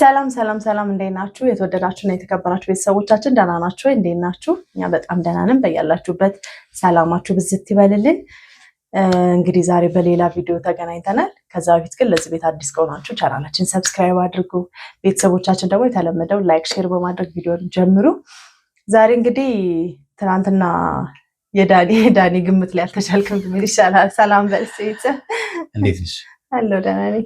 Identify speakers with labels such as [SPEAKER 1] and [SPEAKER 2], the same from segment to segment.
[SPEAKER 1] ሰላም ሰላም ሰላም እንዴት ናችሁ? የተወደዳችሁና የተከበራችሁ ቤተሰቦቻችን ደህና ናችሁ? እንዴት ናችሁ? እኛ በጣም ደህና ነን። በያላችሁበት ሰላማችሁ ብዝት ይበልልን። እንግዲህ ዛሬ በሌላ ቪዲዮ ተገናኝተናል። ከዛ በፊት ግን ለዚህ ቤት አዲስ ከሆናችሁ ቻናላችን ሰብስክራይብ አድርጉ። ቤተሰቦቻችን ደግሞ የተለመደው ላይክ፣ ሼር በማድረግ ቪዲዮን ጀምሩ። ዛሬ እንግዲህ ትናንትና የዳኒ ግምት ላይ አልተቻልክም ብል ይሻላል። ሰላም በልስ ቤተሰብ
[SPEAKER 2] እንዴት ነሽ?
[SPEAKER 1] አለው ደህና ነኝ።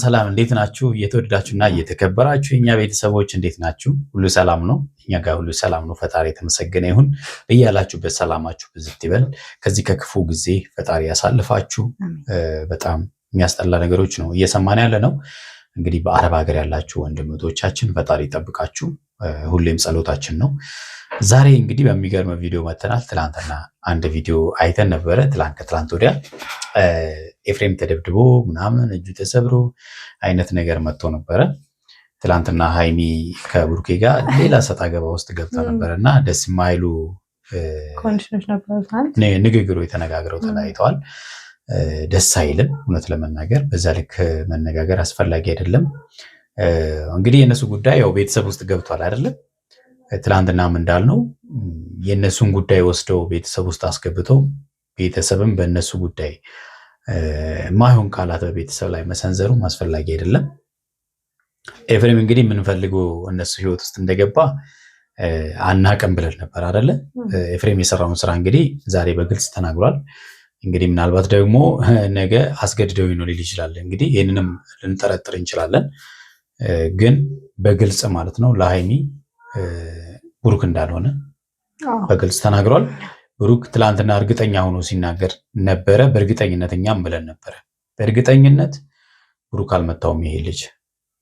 [SPEAKER 2] ሰላም እንዴት ናችሁ? እየተወደዳችሁና እየተከበራችሁ የኛ ቤተሰቦች እንዴት ናችሁ? ሁሉ ሰላም ነው? እኛ ጋር ሁሉ ሰላም ነው። ፈጣሪ የተመሰገነ ይሁን። በያላችሁበት ሰላማችሁ ብዝት ይበል። ከዚህ ከክፉ ጊዜ ፈጣሪ ያሳልፋችሁ። በጣም የሚያስጠላ ነገሮች ነው እየሰማን ያለ ነው። እንግዲህ በአረብ ሀገር ያላችሁ ወንድሞቻችን ፈጣሪ ይጠብቃችሁ፣ ሁሌም ጸሎታችን ነው። ዛሬ እንግዲህ በሚገርም ቪዲዮ መተናል። ትላንትና አንድ ቪዲዮ አይተን ነበረ። ከትላንት ወዲያ ኤፍሬም ተደብድቦ ምናምን እጁ ተሰብሮ አይነት ነገር መጥቶ ነበረ። ትላንትና ሃይሚ ከብሩኬ ጋር ሌላ ሰጣ ገባ ውስጥ ገብታ ነበረ እና ደስ የማይሉ ንግግሩ የተነጋግረው ተለያይተዋል። ደስ አይልም እውነት ለመናገር በዛ ልክ መነጋገር አስፈላጊ አይደለም። እንግዲህ የእነሱ ጉዳይ ያው ቤተሰብ ውስጥ ገብቷል አይደለም። ትላንትናም እንዳልነው የእነሱን ጉዳይ ወስደው ቤተሰብ ውስጥ አስገብተው ቤተሰብም በእነሱ ጉዳይ ማይሆን ቃላት በቤተሰብ ላይ መሰንዘሩ አስፈላጊ አይደለም። ኤፍሬም እንግዲህ የምንፈልገው እነሱ ህይወት ውስጥ እንደገባ አናቅም ብለን ነበር አይደለ? ኤፍሬም የሰራውን ስራ እንግዲህ ዛሬ በግልጽ ተናግሯል። እንግዲህ ምናልባት ደግሞ ነገ አስገድደው ነው ሊል ይችላል። እንግዲህ ይህንንም ልንጠረጥር እንችላለን። ግን በግልጽ ማለት ነው ለሃይሚ ብሩክ እንዳልሆነ በግልጽ ተናግሯል። ብሩክ ትላንትና እርግጠኛ ሆኖ ሲናገር ነበረ። በእርግጠኝነት እኛም ብለን ነበረ። በእርግጠኝነት ብሩክ አልመታውም ይሄ ልጅ።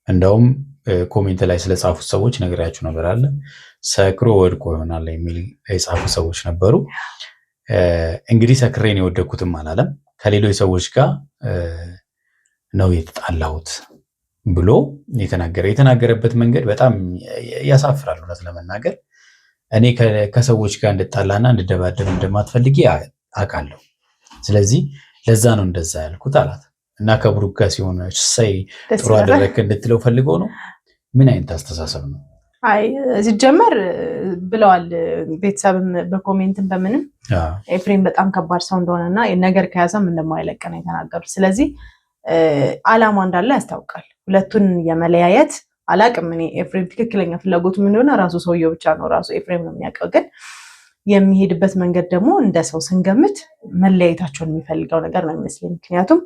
[SPEAKER 2] እንደውም ኮሜንት ላይ ስለጻፉት ሰዎች ነግሬያችሁ ነበር አለ ሰክሮ ወድቆ ይሆናል የሚል የጻፉ ሰዎች ነበሩ። እንግዲህ ሰክሬን የወደኩትም አላለም። ከሌሎች ሰዎች ጋር ነው የተጣላሁት ብሎ የተናገረበት መንገድ በጣም ያሳፍራል። እውነት ለመናገር እኔ ከሰዎች ጋር እንድጣላና እንድደባደብ እንደማትፈልጊ አውቃለሁ። ስለዚህ ለዛ ነው እንደዛ ያልኩት አላት እና ከብሩክ ጋር ሲሆን ሳይ ጥሩ አደረክ እንድትለው ፈልገው ነው። ምን አይነት አስተሳሰብ ነው?
[SPEAKER 1] አይ ሲጀመር ብለዋል ቤተሰብም በኮሜንትም በምንም ኤፍሬም በጣም ከባድ ሰው እንደሆነና ነገር ከያዘም እንደማይለቅ ነው የተናገሩት። ስለዚህ አላማ እንዳለ ያስታውቃል። ሁለቱን የመለያየት አላቅም። እኔ ኤፍሬም ትክክለኛ ፍላጎቱ ምን እንደሆነ ራሱ ሰውየው ብቻ ነው ራሱ ኤፍሬም ነው የሚያውቀው። ግን የሚሄድበት መንገድ ደግሞ እንደ ሰው ስንገምት መለያየታቸውን የሚፈልገው ነገር ነው የሚመስለኝ። ምክንያቱም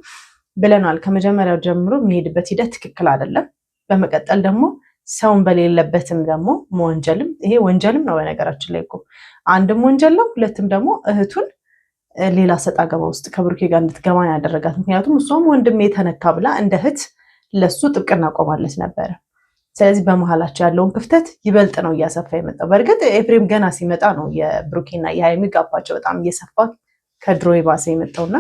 [SPEAKER 1] ብለናል ከመጀመሪያው ጀምሮ የሚሄድበት ሂደት ትክክል አይደለም። በመቀጠል ደግሞ ሰውን በሌለበትም ደግሞ መወንጀልም ይሄ ወንጀልም ነው። በነገራችን ላይ እኮ አንድም ወንጀል ነው፣ ሁለትም ደግሞ እህቱን ሌላ ሰጣ ገባ ውስጥ ከብሩኬ ጋር እንድትገባ ያደረጋት። ምክንያቱም እሷም ወንድሜ የተነካ ብላ እንደ እህት ለሱ ጥብቅና ቆማለች ነበረ። ስለዚህ በመሀላቸው ያለውን ክፍተት ይበልጥ ነው እያሰፋ የመጣው። በእርግጥ ኤፍሬም ገና ሲመጣ ነው የብሩኬና የሃይሚ ጋባቸው በጣም እየሰፋ ከድሮ የባሰ የመጣውና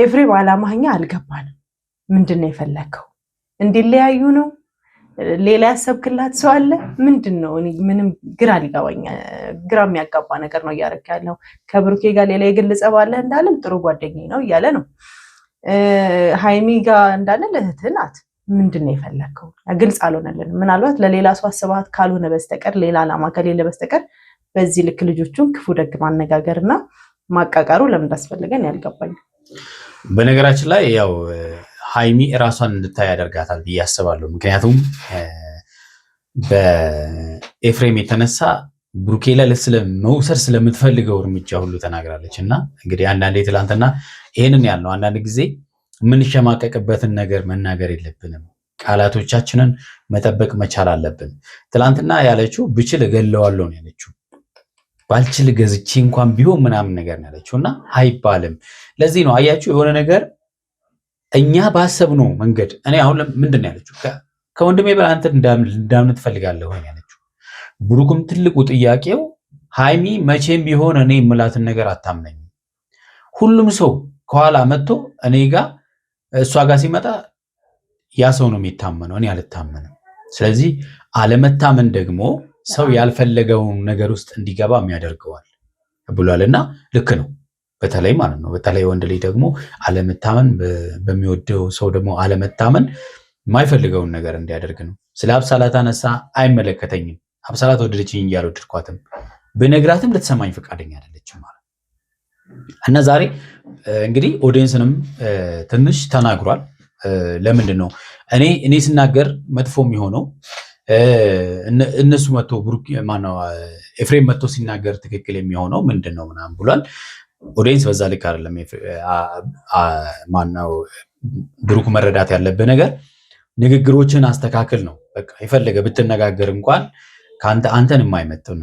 [SPEAKER 1] ኤፍሬም አላማኛ አልገባንም። ምንድን ነው የፈለግከው? እንዲለያዩ ነው? ሌላ ያሰብክላት ሰው አለ? ምንድን ነው? ምንም ግራ የሚያጋባ ነገር ነው እያደረክ ያለው። ከብሩኬ ጋር ሌላ የግል ጸብ አለህ እንዳለም ጥሩ ጓደኛዬ ነው እያለ ነው። ሃይሚ ጋር እንዳለ እህትህ ናት። ምንድን ነው የፈለግከው? ግልጽ አልሆነልንም። ምናልባት ለሌላ ሰው አስበሃት ካልሆነ በስተቀር ሌላ ዓላማ ከሌለ በስተቀር በዚህ ልክ ልጆቹን ክፉ ደግ ማነጋገርና ማቃቃሩ ለምን እንዳስፈለገን ያልገባኝ።
[SPEAKER 2] በነገራችን ላይ ያው ሃይሚ እራሷን እንድታይ ያደርጋታል ብዬ አስባለሁ። ምክንያቱም በኤፍሬም የተነሳ ብሩኬ ላይ መውሰድ ስለምትፈልገው እርምጃ ሁሉ ተናግራለች። እና እንግዲህ አንዳንዴ ትላንትና ይሄንን ያልነው አንዳንድ ጊዜ የምንሸማቀቅበትን ነገር መናገር የለብንም። ቃላቶቻችንን መጠበቅ መቻል አለብን። ትላንትና ያለችው ብችል እገለዋለሁ ነው ያለችው። ባልችል ገዝቼ እንኳን ቢሆን ምናምን ነገር ነው ያለችው እና አይባልም። ለዚህ ነው አያችሁ የሆነ ነገር እኛ ባሰብነው መንገድ እኔ አሁን ምንድን ነው ያለችው? ከወንድሜ በላይ አንተ እንዳምን ትፈልጋለህ ወይ ያለችው። ብሩክም ትልቁ ጥያቄው ሃይሚ መቼም ቢሆን እኔ የምላትን ነገር አታምነኝም። ሁሉም ሰው ከኋላ መጥቶ እኔ ጋር እሷ ጋር ሲመጣ ያ ሰው ነው የሚታመነው፣ እኔ አልታመንም። ስለዚህ አለመታመን ደግሞ ሰው ያልፈለገውን ነገር ውስጥ እንዲገባ የሚያደርገዋል ብሏልና ልክ ነው። በተለይ ማለት ነው በተለይ ወንድ ልጅ ደግሞ አለመታመን በሚወደው ሰው ደግሞ አለመታመን የማይፈልገውን ነገር እንዲያደርግ ነው። ስለ አብሳላት አነሳ፣ አይመለከተኝም። አብሳላት ወደደችኝ እንጂ አልወደድኳትም። ብነግራትም ልትሰማኝ ፈቃደኛ አይደለችም ማለት እና ዛሬ እንግዲህ ኦዲየንስንም ትንሽ ተናግሯል። ለምንድን ነው እኔ ስናገር መጥፎ የሚሆነው? እነሱ መጥቶ ብሩክ ማነው ኤፍሬም መጥቶ ሲናገር ትክክል የሚሆነው ምንድን ነው ምናምን ብሏል። ኦዲየንስ በዛ ልክ አይደለም። ማነው ብሩክ መረዳት ያለብህ ነገር ንግግሮችን አስተካክል ነው። በቃ የፈለገ ብትነጋገር እንኳን አንተን የማይመጥን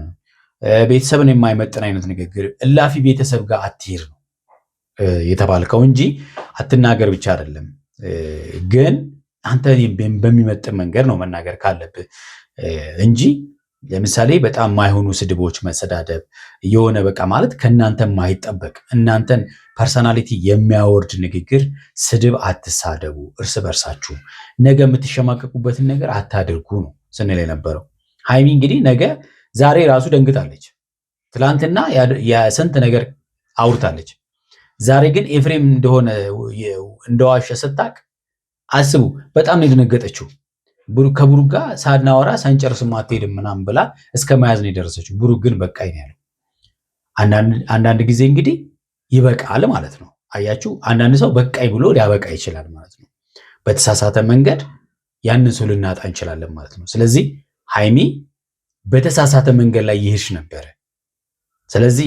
[SPEAKER 2] ቤተሰብን የማይመጥን አይነት ንግግር እላፊ ቤተሰብ ጋር አትሄድ ነው የተባልከው እንጂ አትናገር ብቻ አይደለም። ግን አንተ በሚመጥን መንገድ ነው መናገር ካለብህ እንጂ ለምሳሌ በጣም ማይሆኑ ስድቦች መሰዳደብ የሆነ በቃ ማለት ከእናንተ ማይጠበቅ እናንተን ፐርሰናሊቲ የሚያወርድ ንግግር ስድብ አትሳደቡ፣ እርስ በርሳችሁ ነገ የምትሸማቀቁበትን ነገር አታድርጉ ነው ስንል የነበረው። ሃይሚ እንግዲህ ነገ ዛሬ ራሱ ደንግጣለች። ትላንትና የስንት ነገር አውርታለች። ዛሬ ግን ኤፍሬም እንደዋሸ ስታቅ አስቡ። በጣም ነው የደነገጠችው። ከብሩክ ጋር ሳናወራ ሳንጨርስም አትሄድም ምናምን ብላ እስከ መያዝ ነው የደረሰችው። ብሩክ ግን በቃኝ ነው ያለው። አንዳንድ ጊዜ እንግዲህ ይበቃል ማለት ነው። አያችሁ፣ አንዳንድ ሰው በቃኝ ብሎ ሊያበቃ ይችላል ማለት ነው። በተሳሳተ መንገድ ያንን ሰው ልናጣ እንችላለን ማለት ነው። ስለዚህ ሃይሚ በተሳሳተ መንገድ ላይ ይሄሽ ነበረ። ስለዚህ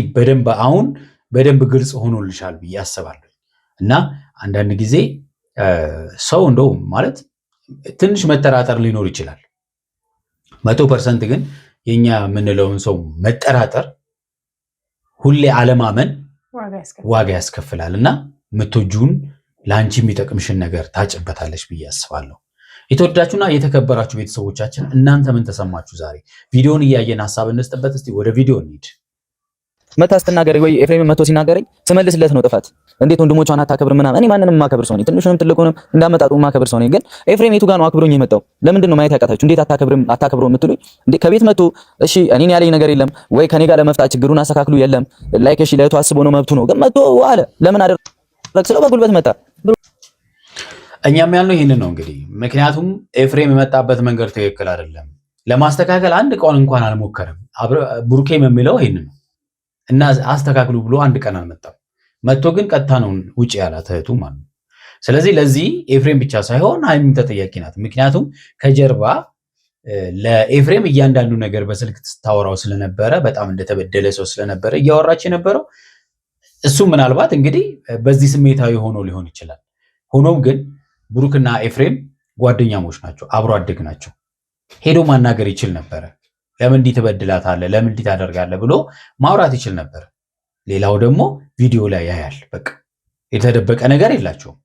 [SPEAKER 2] በደንብ ግልጽ ሆኖልሻል ብዬ አስባለሁ። እና አንዳንድ ጊዜ ሰው እንደው ማለት ትንሽ መጠራጠር ሊኖር ይችላል። 100% ግን የኛ የምንለውን ሰው መጠራጠር፣ ሁሌ አለማመን ዋጋ ያስከፍላል። እና የምትወጂውን ለአንቺ የሚጠቅምሽን ነገር ታጭበታለሽ ብዬ አስባለሁ። የተወዳችሁና የተከበራችሁ ቤተሰቦቻችን እናንተ ምን ተሰማችሁ? ዛሬ ቪዲዮን እያየን ሀሳብ እንስጥበት። እስቲ ወደ ቪዲዮ እንሂድ።
[SPEAKER 3] መታ ስትናገር ወይ ኤፍሬም መቶ ሲናገረኝ ስመልስለት ነው ጥፋት። እንዴት ወንድሞቿን አታከብር ምናምን። እኔ ማንንም ማከብር ሰው ነኝ፣ ትንሹንም ትልቁንም እንዳመጣጡ ማከብር ሰው ነኝ። ግን ኤፍሬም የቱ ጋር ነው አክብሮኝ የመጣው? ለምንድን ነው ማየት ያቃታችሁ? እንዴት አታከብሮ የምትሉኝ? እንዴ ከቤት መቶ እሺ እኔን ያለኝ ነገር የለም ወይ ከኔ ጋር ለመፍታት ችግሩን አስተካክሉ የለም ላይክ እሺ ለእህቱ አስቦ ነው መብቱ ነው። ግን መቶ አለ ለምን አደረክ ስለው በጉልበት መጣ።
[SPEAKER 2] እኛም ያልነው ይህንን ነው እንግዲህ። ምክንያቱም ኤፍሬም የመጣበት መንገድ ትክክል አይደለም። ለማስተካከል አንድ ቀን እንኳን አልሞከረም። ብሩኬም የሚለው ይህንን ነው እና አስተካክሉ ብሎ አንድ ቀን አልመጣም። መጥቶ ግን ቀጥታ ነው ውጪ ያላት እህቱ ማለት ነው። ስለዚህ ለዚህ ኤፍሬም ብቻ ሳይሆን ሃይሚም ተጠያቂ ናት። ምክንያቱም ከጀርባ ለኤፍሬም እያንዳንዱ ነገር በስልክ ስታወራው ስለነበረ በጣም እንደተበደለ ሰው ስለነበረ እያወራች የነበረው እሱ ምናልባት እንግዲህ በዚህ ስሜታዊ ሆኖ ሊሆን ይችላል። ሆኖም ግን ብሩክና ኤፍሬም ጓደኛሞች ናቸው፣ አብሮ አደግ ናቸው። ሄዶ ማናገር ይችል ነበረ። ለምን እንዲህ ትበድላታለህ፣ ለምን እንዲህ ታደርጋለህ ብሎ ማውራት ይችል ነበር። ሌላው ደግሞ ቪዲዮ ላይ ያያል። በቃ የተደበቀ ነገር የላቸውም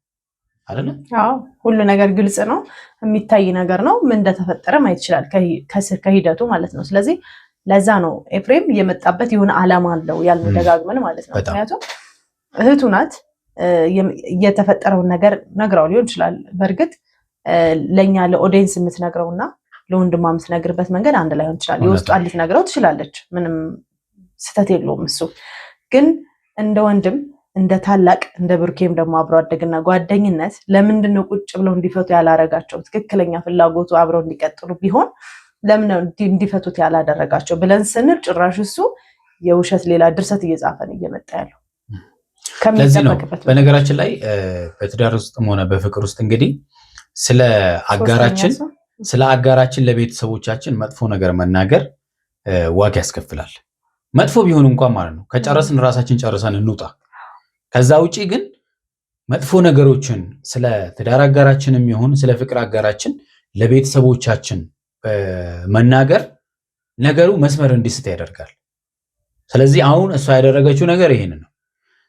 [SPEAKER 2] አይደለ?
[SPEAKER 1] አዎ፣ ሁሉ ነገር ግልጽ ነው፣ የሚታይ ነገር ነው። ምን እንደተፈጠረ ማየት ይችላል ከሂደቱ ማለት ነው። ስለዚህ ለዛ ነው ኤፍሬም የመጣበት የሆነ ዓላማ አለው ያልነው ደጋግመን ማለት ነው። ምክንያቱም እህቱ ናት። የተፈጠረውን ነገር ነግራው ሊሆን ይችላል። በእርግጥ ለኛ ለኦዲየንስ የምትነግረውና ለወንድሟ የምትነግርበት መንገድ አንድ ላይሆን ይችላል። የውስጧን ልትነግረው ትችላለች፣ ምንም ስህተት የለውም። እሱ ግን እንደ ወንድም እንደ ታላቅ እንደ ብሩኬም ደግሞ አብሮ አደግና ጓደኝነት ለምንድን ነው ቁጭ ብለው እንዲፈቱ ያላረጋቸው? ትክክለኛ ፍላጎቱ አብረው እንዲቀጥሉ ቢሆን ለምን እንዲፈቱት ያላደረጋቸው ብለን ስንል ጭራሽ እሱ የውሸት ሌላ ድርሰት እየጻፈን እየመጣ ያለው
[SPEAKER 2] ለዚህ ነው። በነገራችን ላይ በትዳር ውስጥም ሆነ በፍቅር ውስጥ እንግዲህ ስለ አጋራችን ለቤተሰቦቻችን መጥፎ ነገር መናገር ዋጋ ያስከፍላል። መጥፎ ቢሆን እንኳን ማለት ነው ከጨረስን ራሳችን ጨርሰን እንውጣ። ከዛ ውጪ ግን መጥፎ ነገሮችን ስለ ትዳር አጋራችንም ይሁን ስለ ፍቅር አጋራችን ለቤተሰቦቻችን መናገር ነገሩ መስመር እንዲስት ያደርጋል። ስለዚህ አሁን እሷ ያደረገችው ነገር ይሄንን ነው።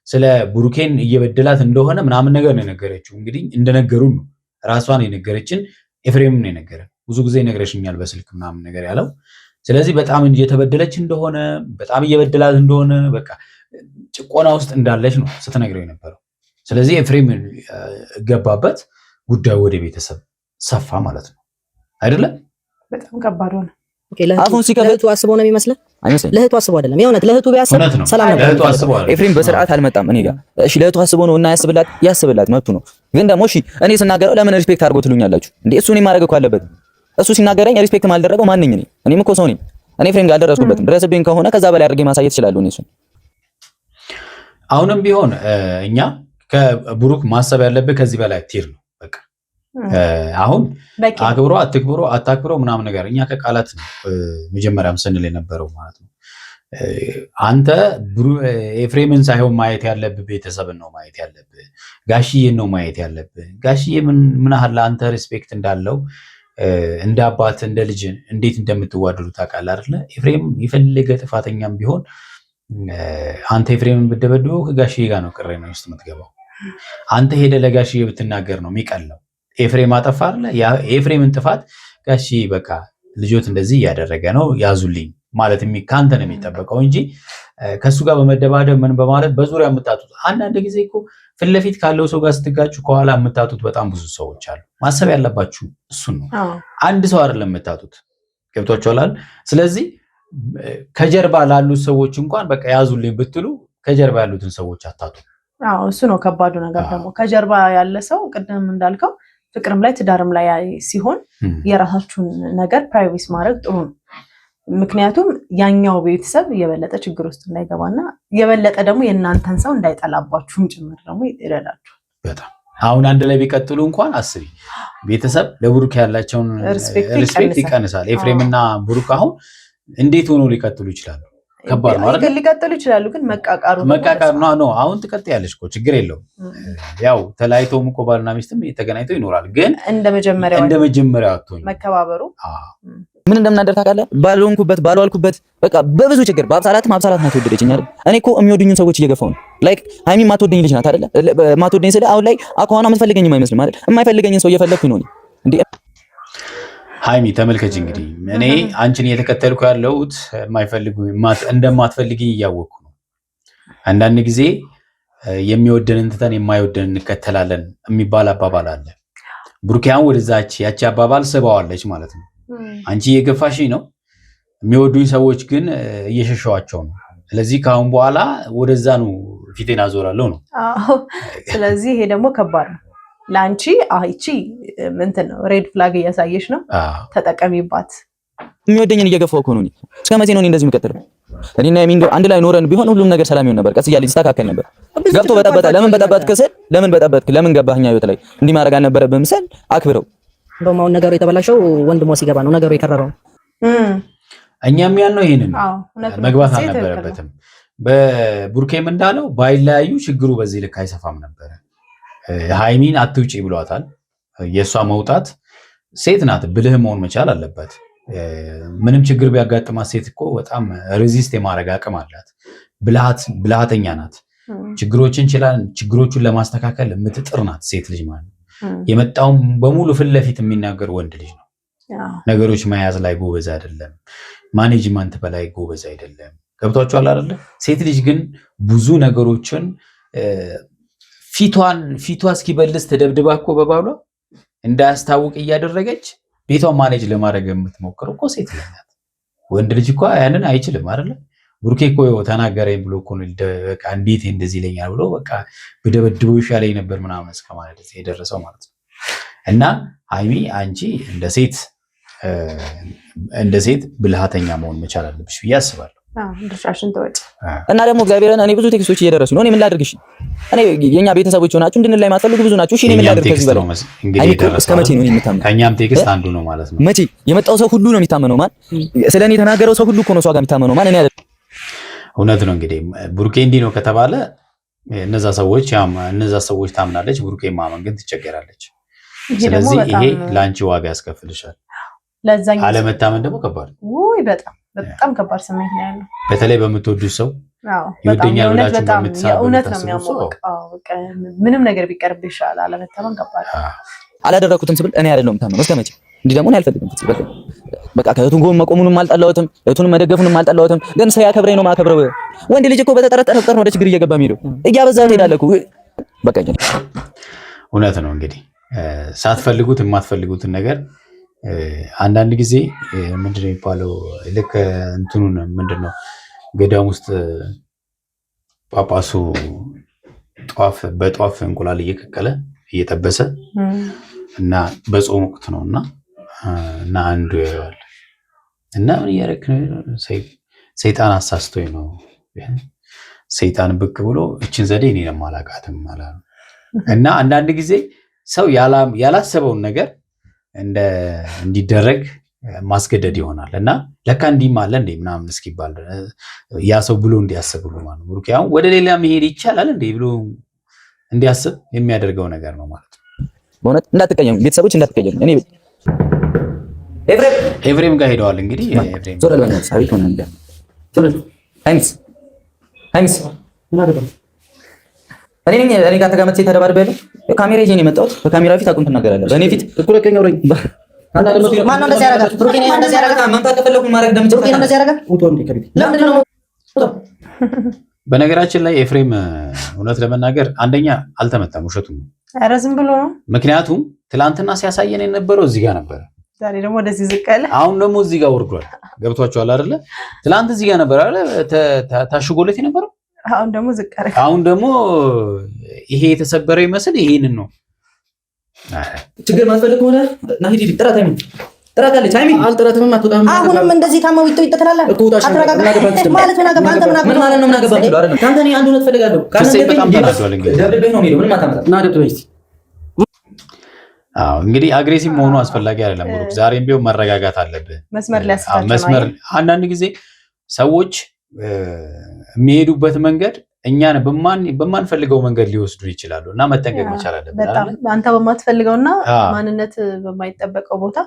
[SPEAKER 2] ስለ ብሩኬን እየበደላት እንደሆነ ምናምን ነገር ነው የነገረችው። እንግዲህ እንደነገሩን ነው ራሷን የነገረችን። ኤፍሬምም ነው የነገረን። ብዙ ጊዜ ነግረሽኛል በስልክ ምናምን ነገር ያለው። ስለዚህ በጣም እየተበደለች እንደሆነ በጣም እየበደላት እንደሆነ በቃ ጭቆና ውስጥ እንዳለች ነው ስትነግረው የነበረው። ስለዚህ ኤፍሬም ገባበት፣ ጉዳዩ ወደ ቤተሰብ ሰፋ ማለት ነው አይደለም?
[SPEAKER 1] በጣም ከባድ ሆነ።
[SPEAKER 3] አሁን ሲከፈቱ አስበው ነው የሚመስለው አይመስልም? ለእህቱ አስበው አይደለም። የእውነት ለእህቱ ቢያስብ ሰላም ነበር። ኤፍሬም በስርዓት አልመጣም እኔ ጋር። እሺ ለእህቱ አስበው ነው እና ያስብላት መብቱ ነው። ግን ደግሞ እሺ እኔ ስናገረው ለምን ሪስፔክት አድርጎ ትሉኛላችሁ እንዴ? እሱ እኔ ማድረግ እኮ አለበት። እሱ ሲናገረኝ ሪስፔክት ማልደረገው ማን ነኝ እኔ? እኔም እኮ ሰው ነኝ። እኔ ኤፍሬም ጋር አልደረስኩበትም። ድረስብኝ ከሆነ ከዛ በላይ አድርጌ ማሳየት እችላለሁ እኔ እሱን።
[SPEAKER 2] አሁንም ቢሆን እኛ ከብሩክ ማሰብ ያለብህ ከዚህ በላይ ቲር ነው በቃ። አሁን አክብሮ አታክብሮ ምናምን ነገር እኛ ከቃላት ነው መጀመሪያም ስንል የነበረው ማለት ነው። አንተ ኤፍሬምን ሳይሆን ማየት ያለብህ ቤተሰብን ነው ማየት ያለብህ፣ ጋሽዬን ነው ማየት ያለብህ። ጋሽዬ ምን ያህል አንተ ሪስፔክት እንዳለው እንደ አባት እንደ ልጅ እንዴት እንደምትዋደዱ ታውቃለህ አይደለ? ኤፍሬም የፈለገ ጥፋተኛም ቢሆን አንተ ኤፍሬምን ብትደበድበው ከጋሽዬ ጋር ነው ቅሬ ነው ውስጥ የምትገባው። አንተ ሄደህ ለጋሽዬ ብትናገር ነው የሚቀለው። ኤፍሬም አጠፋ አይደለ? የኤፍሬምን ጥፋት ጋሽዬ በቃ ልጆት እንደዚህ እያደረገ ነው ያዙልኝ ማለት ከአንተ ነው የሚጠበቀው እንጂ ከሱ ጋር በመደባደብ ምን በማለት በዙሪያ የምታጡት። አንዳንድ ጊዜ እኮ ፊት ለፊት ካለው ሰው ጋር ስትጋጩ ከኋላ የምታጡት በጣም ብዙ ሰዎች አሉ። ማሰብ ያለባችሁ እሱን ነው። አንድ ሰው አይደለም የምታጡት። ገብቷችኋል? ስለዚህ ከጀርባ ላሉት ሰዎች እንኳን በቃ ያዙልኝ ብትሉ ከጀርባ ያሉትን ሰዎች አታጡ።
[SPEAKER 1] እሱ ነው ከባዱ ነገር። ደግሞ ከጀርባ ያለ ሰው ቅድም እንዳልከው ፍቅርም ላይ ትዳርም ላይ ሲሆን የራሳችሁን ነገር ፕራይቬሲ ማድረግ ጥሩ ነው። ምክንያቱም ያኛው ቤተሰብ የበለጠ ችግር ውስጥ እንዳይገባና የበለጠ ደግሞ የእናንተን ሰው እንዳይጠላባችሁም ጭምር ደግሞ ይረዳችኋል በጣም።
[SPEAKER 2] አሁን አንድ ላይ ቢቀጥሉ እንኳን አስቢ፣ ቤተሰብ ለብሩክ ያላቸውን ሪስፔክት ይቀንሳል። ኤፍሬም እና ብሩክ አሁን እንዴት ሆኖ ሊቀጥሉ ይችላሉ? ከባድ ነው አይደል?
[SPEAKER 1] ሊቀጥሉ ይችላሉ፣ ግን መቃቃሩ
[SPEAKER 2] ነው። አሁን ትቀጥያለሽ እኮ ችግር የለውም። ያው ተለያይተውም እኮ ባልና ሚስትም ተገናኝተው ይኖራል፣ ግን እንደ መጀመሪያው አትሆኝ መከባበሩ
[SPEAKER 3] ምን እንደምናደር ታውቃለህ? ባልዋልኩበት በቃ በብዙ ችግር በአብሳላት ናት ወደደችኝ አይደል? እኔ እኮ የሚወዱኝን ሰዎች እየገፋው ነው። ላይክ ሃይሚ ማትወደኝ ልጅ ናት አይደል? ማትወደኝ ስለ አሁን ላይ አኳኋና የምትፈልገኝም አይመስልም አይደል? የማይፈልገኝን ሰው እየፈለኩኝ ነው እንዴ?
[SPEAKER 2] ሃይሚ ተመልከች እንግዲህ እኔ አንቺን እየተከተልኩ ያለሁት እንደማትፈልጊኝ እያወቅኩ ነው። አንዳንድ ጊዜ የሚወደንን ትተን የማይወደንን እንከተላለን የሚባል አባባል አለ። ብሩኪያን ወደዛች ያቺ አባባል ስባዋለች ማለት ነው። አንቺ እየገፋሽ ነው፣ የሚወዱኝ ሰዎች ግን እየሸሸዋቸው ነው። ስለዚህ ከአሁን በኋላ ወደዛ ነው ፊቴን አዞራለሁ ነው።
[SPEAKER 1] ስለዚህ ይሄ ደግሞ ከባድ ነው ለአንቺ። አይቺ እንትን ነው ሬድ ፍላግ እያሳየሽ ነው፣ ተጠቀሚባት።
[SPEAKER 3] የሚወደኝን እየገፋው እኮ ነው። እስከ መቼ ነው እንደዚህ የምቀጥለው? እኔና የሚንጎ አንድ ላይ ኖረን ቢሆን ሁሉም ነገር ሰላም ይሆን ነበር። ቀስ እያለ ይስተካከል ነበር። ገብቶ በጠበጠ። ለምን በጠበጥክ ስል ለምን በጠበጥክ ለምን ገባህኛ ህይወት ላይ እንዲህ ማድረግ አልነበረብህም ስል አክብረው። እንደውም አሁን ነገሩ የተበላሸው ወንድሞ ሲገባ ነው ነገሩ የከረረው።
[SPEAKER 2] እኛም ያልነው ይሄንን መግባት አልነበረበትም። በቡርኬም እንዳለው ባይለያዩ ችግሩ በዚህ ልክ አይሰፋም ነበር። ሃይሚን አትውጪ ብሏታል። የእሷ መውጣት ሴት ናት፣ ብልህ መሆን መቻል አለባት። ምንም ችግር ቢያጋጥማት ሴት እኮ በጣም ሬዚስት የማድረግ አቅም አላት። ብልሃተኛ ናት። ችግሮቹን ለማስተካከል የምትጥር ናት ሴት ልጅ ማለት ነው። የመጣውም በሙሉ ፊት ለፊት የሚናገር ወንድ ልጅ ነው። ነገሮች መያዝ ላይ ጎበዝ አይደለም። ማኔጅመንት በላይ ጎበዝ አይደለም። ገብቷችኋል አይደለ? ሴት ልጅ ግን ብዙ ነገሮችን ፊቷ እስኪበልስ ተደብድባ እኮ በባሏ እንዳያስታውቅ እያደረገች ቤቷን ማኔጅ ለማድረግ የምትሞክረው እኮ ሴት ልጅ ናት። ወንድ ልጅ እኮ ያንን አይችልም አይደለ? ብሩኬ እኮ ተናገረኝ ብሎ እኮ በቃ እንዴት እንደዚህ ይለኛል ብሎ በቃ በደበድበው ይሻለኝ ነበር ምናምን እስከ ማለት የደረሰው ማለት ነው። እና ሃይሚ አንቺ እንደ ሴት ብልሃተኛ መሆን መቻል አለብሽ ብዬ አስባለሁ።
[SPEAKER 1] ድርሻሽን ተወጪ
[SPEAKER 3] እና ደግሞ እግዚአብሔርን እኔ ብዙ ቴክስቶች እየደረሱ ነው። እኔ ምን ላድርግሽ? እኔ የኛ ቤተሰቦች ሆናችሁ እንድንላይ ማትፈልጉ ብዙ ናችሁ። እሺ እኔ ምን ላድርግ? ከዚህ በላይ እስከ መቼ ነው የምታመነው?
[SPEAKER 2] ከኛም ቴክስት አንዱ ነው ማለት ነው።
[SPEAKER 3] መቼ የመጣው ሰው ሁሉ ነው የሚታመነው? ማን ስለኔ የተናገረው ሰው ሁሉ እኮ ነው እሷ ጋር የሚታመነው። ማን እኔ አይደል?
[SPEAKER 2] እውነት ነው። እንግዲህ ብሩኬ እንዲህ ነው ከተባለ እነዛ ሰዎች ታምናለች፣ ብሩኬ ማመን ግን ትቸገራለች። ስለዚህ ይሄ ለአንቺ ዋጋ ያስከፍልሻል። አለመታመን ደግሞ ከባድ ነው። ውይ
[SPEAKER 1] በጣም ከባድ ስሜት ነው ያለው።
[SPEAKER 2] በተለይ በምትወዱት ሰው ይወደኛል ብላችሁ
[SPEAKER 1] እውነት ነው የሚያሞቀው። ምንም ነገር ቢቀርብ ይሻላል። አለመታመን ከባድ ነው።
[SPEAKER 3] አላደረኩትም ስብል እኔ አይደለሁም ታመነው። እስከ መቼ እንዲህ ደግሞ እኔ አልፈልግም። በቃ ከእህቱን ጎን መቆሙንም አልጠላሁትም፣ እህቱንም መደገፉንም አልጠላሁትም። ግን ሰው ያከብረኝ ነው ማከብረው። ወንድ ልጅ እኮ በተጠረጠረ ቁጥር ነው ወደ ችግር እየገባ የሚሄደው። እያበዛህ ትሄዳለህ እኮ በቃ።
[SPEAKER 2] እውነት ነው። እንግዲህ ሳትፈልጉት የማትፈልጉትን ነገር አንዳንድ ጊዜ ምንድን ነው የሚባለው? ልክ እንትኑን ምንድን ነው ገዳም ውስጥ ጳጳሱ በጧፍ እንቁላል እየቀቀለ እየጠበሰ እና በጾም ወቅት ነውና እና አንዱ ያየዋል እና ምን እያደረክ ነው? ሰይጣን አሳስቶኝ ነው። ሰይጣን ብቅ ብሎ እችን ዘዴ እኔ ለማላቃትም ማለት ነው። እና አንዳንድ ጊዜ ሰው ያላሰበውን ነገር እንዲደረግ ማስገደድ ይሆናል እና ለካ እንዲህም አለ እንዴ ምናምን እስኪባል ያ ሰው ብሎ እንዲያስብ ብሎ ማለት ነው። ብሩክ ያው ወደ ሌላ መሄድ ይቻላል እንዴ ብሎ እንዲያስብ የሚያደርገው ነገር ነው ማለት ነው።
[SPEAKER 3] በእውነት እንዳትቀየሙ ቤተሰቦች እንዳትቀየሙ። እኔ
[SPEAKER 2] ኤፍሬም ጋር ሄደዋል እንግዲህ ኤፍሬም
[SPEAKER 3] ዞር ለኛ ሳይት ሆነ እንደ ዞር ሃይምስ እኔ ጋር ተጋመጥ ተደባርበለ ካሜራ ይዤ ነው የመጣሁት። በካሜራ ፊት አቁም ትናገራለህ። በእኔ ፊት እኩል ከኛው ረኝ ማን ነው እንደዚህ ያደርጋል? ብሩኬን እንደዚህ ያደርጋል። ማምጣት ከፈለኩ ማድረግ እንደምችል ብሩኬን እንደዚህ ያደርጋል። ውጡ እንዴ ከቤት ለምንድን ነው?
[SPEAKER 2] በነገራችን ላይ ኤፍሬም እውነት ለመናገር አንደኛ አልተመታም፣ ውሸቱን ነው።
[SPEAKER 1] ኧረ ዝም ብሎ ነው።
[SPEAKER 2] ምክንያቱም ትላንትና ሲያሳየን የነበረው እዚህ ጋር ነበረ፣
[SPEAKER 1] ዛሬ ደግሞ ወደዚህ ዝቅ አለ።
[SPEAKER 2] አሁን ደግሞ እዚህ ጋር ወርዷል። ገብቷቸዋል አይደለ? ትላንት እዚህ ጋር ነበር አይደለ ታሽጎለት የነበረው፣
[SPEAKER 1] አሁን ደግሞ ዝቅ አለ።
[SPEAKER 2] አሁን ደግሞ ይሄ የተሰበረ ይመስል ይሄንን ነው
[SPEAKER 3] ችግር ማስፈልግ ሆነ ና ሂድ ጥራት አይምን ጥራት አለች አይምን አልጥራትም አትወጣም።
[SPEAKER 4] አሁንም እንደዚህ ታማው ይተተላል አትረጋጋ ማለት ምን አገባ አንተ ምን
[SPEAKER 3] ማለት ነው? ምን አገባ ትሉ አይደል? ካንተ እኔ አንድ እውነት ፈልጋለሁ። ካንተ
[SPEAKER 2] በጣም ተናዷል። እንግዲህ
[SPEAKER 3] ደብደበኝ ነው የሚለው ምንም አታመጣም። ና ደብደበኝ እስቲ።
[SPEAKER 2] አዎ እንግዲህ አግሬሲቭ መሆኑ አስፈላጊ አይደለም። ብሩክ ዛሬም ቢሆን መረጋጋት አለብህ።
[SPEAKER 1] መስመር ሊያስታቸው
[SPEAKER 2] መስመር አንዳንድ ጊዜ ሰዎች የሚሄዱበት መንገድ እኛን በማንፈልገው መንገድ ሊወስዱ ይችላሉ እና መጠንቀቅ መቻል አለብን።
[SPEAKER 1] በጣም አንተ በማትፈልገውና ማንነት በማይጠበቀው ቦታ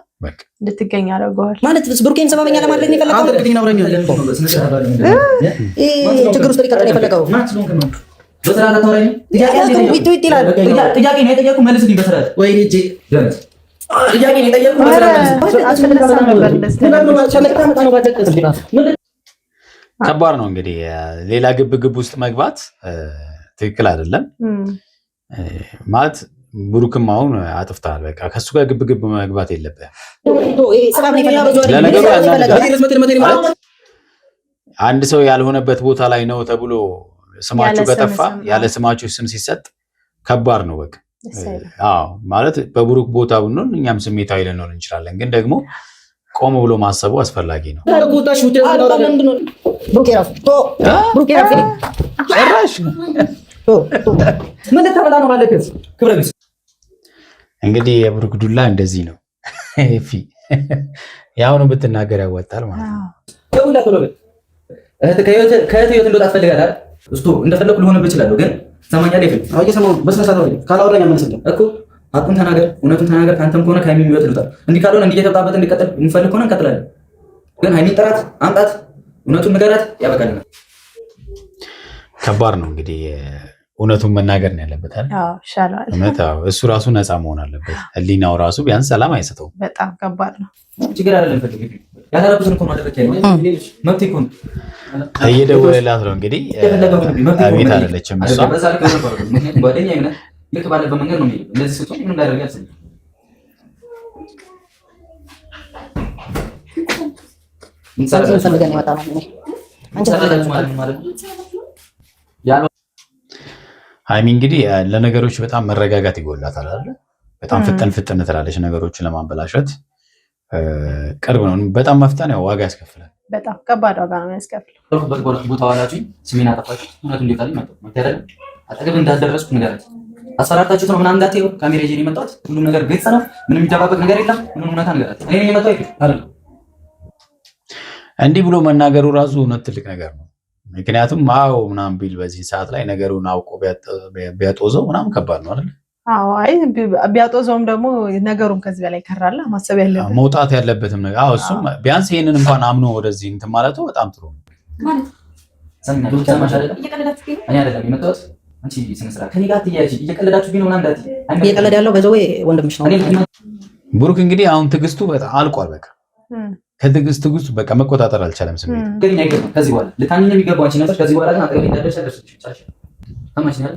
[SPEAKER 1] እንድትገኝ ያደርገዋል ማለት
[SPEAKER 4] ብሩኬን ሰበበኛ ለማድረግ ነው የፈለገው። ችግር ውስጥ ሊከተል የፈለገው
[SPEAKER 3] በስርዓት አታወራኝ። ጥያቄ ነው የጠየኩህ መልስልኝ በስርዓት። ወይኔ እጄ ጥያቄ ነው የጠየኩህ በስርዓት።
[SPEAKER 2] ከባድ ነው እንግዲህ ሌላ ግብ ውስጥ መግባት ትክክል አይደለም ማለት ብሩክም አሁን አጥፍታል። በቃ ከሱ ጋር ግብ መግባት የለብህም። አንድ ሰው ያልሆነበት ቦታ ላይ ነው ተብሎ ስማችሁ ከጠፋ ያለ ስማችሁ ስም ሲሰጥ ከባድ ነው። በቃ አዎ ማለት በብሩክ ቦታ ብንሆን እኛም ስሜታዊ ልንሆን እንችላለን፣ ግን ደግሞ ቆም ብሎ ማሰቡ አስፈላጊ ነው። እንግዲህ የብሩክ ዱላ እንደዚህ ነው። ያው ነው ብትናገር ያወጣል ማለት ነው።
[SPEAKER 3] ከእህት ህይወት እንደወጣ ትፈልጋለህ? እስቱ እንደፈለኩ ልሆንብህ እችላለሁ፣ ግን ሰማኛለህ? ይፈል አየሰማው በስነሳት ነው ካላወራኝ አመለሰልኝ እኮ አቁን ተናገር፣ እውነቱን ተናገር። ካንተም ከሆነ ከሀይሚ የሚወጥ ልውጣ። እንዲህ ካልሆነ እንዲህ እየተጣበጠ እንዲቀጥል እንፈልግ ከሆነ እንቀጥላለን። ግን ሀይሚን ጥራት አምጣት፣ እውነቱን ንገራት፣ ያበቃልናል።
[SPEAKER 2] ከባድ ነው እንግዲህ እውነቱን መናገር ነው ያለበት አይደል?
[SPEAKER 1] አዎ ይሻላል።
[SPEAKER 2] እውነት እሱ ራሱ ነፃ መሆን አለበት። ህሊናው ራሱ ቢያንስ ሰላም አይሰጠውም።
[SPEAKER 1] በጣም ከባድ ነው።
[SPEAKER 3] ችግር አይደለም። ፈልግ ያታረኩትን እኮ ማድረግ ያለው መብት እኮ ነው።
[SPEAKER 2] እየደወለላት ነው እንግዲህ አቤት አለችም እሷ
[SPEAKER 3] በዛ ልክ ነው። ጓደኛ ይሆናል ልክ ባለበት መንገድ ነው የሚሄደው። እንደዚህ ስትሆን ምንም እንዳደረገ ያስብ
[SPEAKER 2] ሀይሚ እንግዲህ ለነገሮች በጣም መረጋጋት ይጎላታል አይደል? በጣም ፍጥን ትላለች ነገሮችን ለማበላሸት ቅርብ ነው። በጣም መፍጠን ያው ዋጋ ያስከፍላል።
[SPEAKER 1] በጣም ከባድ ዋጋ ነው ያስከፍላል።
[SPEAKER 3] በርበርኩ ቦታ ዋላችሁ ስሜን አጠፋችሁ። እውነቱን እንዴት አለኝ ማለት አጠገብ እንዳልደረስኩ ንገራት። አሰራርታችሁት ነው ምናምን እንዳትዪው። ካሜራ ይዤ ነው የመጣሁት። ሁሉም ነገር ግልጽ ነው። ምንም የሚደባበቅ ነገር የለም። ምንም እውነታ ንገራት። እኔ ነኝ የመጣሁት አይደል?
[SPEAKER 2] እንዲህ ብሎ መናገሩ ራሱ እውነት ትልቅ ነገር ነው። ምክንያቱም አዎ ምናምን ቢል በዚህ ሰዓት ላይ ነገሩን አውቆ ቢያጦዘው ምናምን ከባድ ነው አይደል?
[SPEAKER 1] አዎ አይ ቢያጦዘውም ደግሞ ነገሩን ከዚህ በላይ ከራላ ማሰብ ያለበት
[SPEAKER 2] መውጣት ያለበትም ነገር አዎ እሱም ቢያንስ ይሄንን እንኳን አምኖ ወደዚህ እንትን ማለቱ በጣም ጥሩ ነው
[SPEAKER 3] ማለት ሰማሽ አይደል? እኔ አይደለም የመጣሁት አንቺ ስነ ስርዓት ከኔ ጋር ትያጂ እየቀለዳችሁብኝ ነው ምናምን እንዳትዪ።
[SPEAKER 4] እየቀለደ ያለው በዘው ወንድምሽ ነው።
[SPEAKER 2] ብሩክ እንግዲህ አሁን ትዕግስቱ በጣም አልቋል። በቃ ከትዕግስት በቃ መቆጣጠር አልቻለም ስሜት።
[SPEAKER 3] ግን አይገርም ከዚህ በኋላ ልታንኝ የሚገባው አንቺ ነበር። ከዚህ በኋላ ግን አጠገቤ እንዳደረሽ አደረስሽ። ሰማሽ አይደል?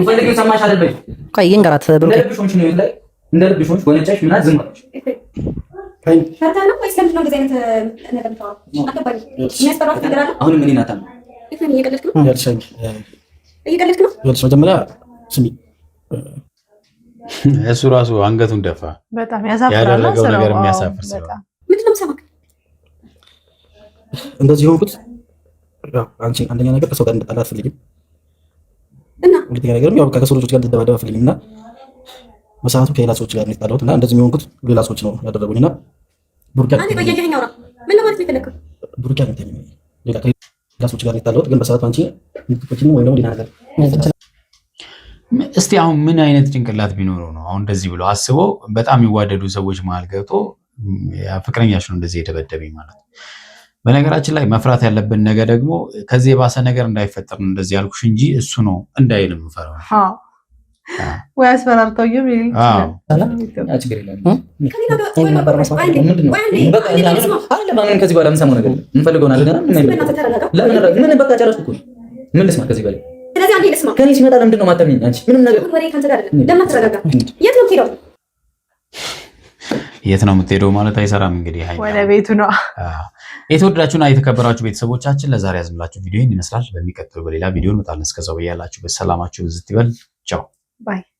[SPEAKER 3] ፈልጊው ሰማሽ አይደል? በይ
[SPEAKER 4] ቆይ ይንገራት ብሩክ
[SPEAKER 3] እንደልብሽ ሆንሽ ነው ላይ እንደልብሽ ሆንሽ ወነጫሽ ምናምን ዝም አለሽ። አሁን ምን ይናታል?
[SPEAKER 5] መጀመሪያ ስሚ
[SPEAKER 2] እሱ ራሱ አንገቱን ደፋ።
[SPEAKER 1] በጣም ያሳፍራል።
[SPEAKER 2] ያደረገው ነገር የሚያሳፍር ስለሆነ
[SPEAKER 4] ምንድን ነው የምሰማክ?
[SPEAKER 3] እንደዚህ ሆንኩት። አንቺ አንደኛ ነገር ከሰው ጋር እንድጣላ አትፈልጊም
[SPEAKER 4] እና
[SPEAKER 3] ሁለተኛ ነገርም ያው ከሰው ልጆች ጋር እንድደባደብ አትፈልጊም እና በሰዓቱ ከሌላ ሰዎች ጋር እንጣላሁት እና እንደዚህ የሚሆንኩት ሌላ ሰዎች ነው ያደረጉኝ እና ቡርጋ
[SPEAKER 4] አንዴ ቆየኸኝ አውራ ምን ለማለት ነው የፈለከው?
[SPEAKER 3] ቡርጋ ነው ሌላ ከሌላ ሰዎች ጋር እንጣላሁት ግን በሰዓቱ አንቺ እንትቆችኝ ወይ ነው ሌላ ነገር
[SPEAKER 2] እስቲ አሁን ምን አይነት ጭንቅላት ቢኖረው ነው አሁን እንደዚህ ብሎ አስቦ በጣም የሚዋደዱ ሰዎች መሃል ገብቶ ፍቅረኛሽ ነው እንደዚህ የደበደበኝ ማለት ነው። በነገራችን ላይ መፍራት ያለብን ነገር ደግሞ ከዚህ የባሰ ነገር እንዳይፈጠር ነው እንደዚህ ያልኩሽ እንጂ እሱ ነው እንዳይልም ፈራው።
[SPEAKER 1] ወይ አስፈራርተው ይችላል።
[SPEAKER 3] ከዚህ በኋላ የምሰማው ነገር የምፈልገው ነገር ምን በቃ ጨረስኩ እኮ ምን ልስማ ከዚህ በላይ
[SPEAKER 4] ስለዚህ አንዴ ልስማ።
[SPEAKER 3] ከኔ ሲመጣ ለምንድን ነው የማታምኚኝ አንቺ? ምንም ነገር
[SPEAKER 4] ወሬ ካንተ ጋር አይደለም። ለምን አትረጋጋ? የት ነው የምትሄደው?
[SPEAKER 2] የት ነው የምትሄደው ማለት አይሰራም። እንግዲህ
[SPEAKER 1] ወደ ቤቱ ነው።
[SPEAKER 2] የተወደዳችሁና የተከበራችሁ ቤተሰቦቻችን ለዛሬ ያዝምላችሁ ቪዲዮ ይመስላል። በሚቀጥለው በሌላ ቪዲዮ እንመጣለን። እስከዛው በያላችሁበት ሰላማችሁ ብዝት ይበል። ቻው ባይ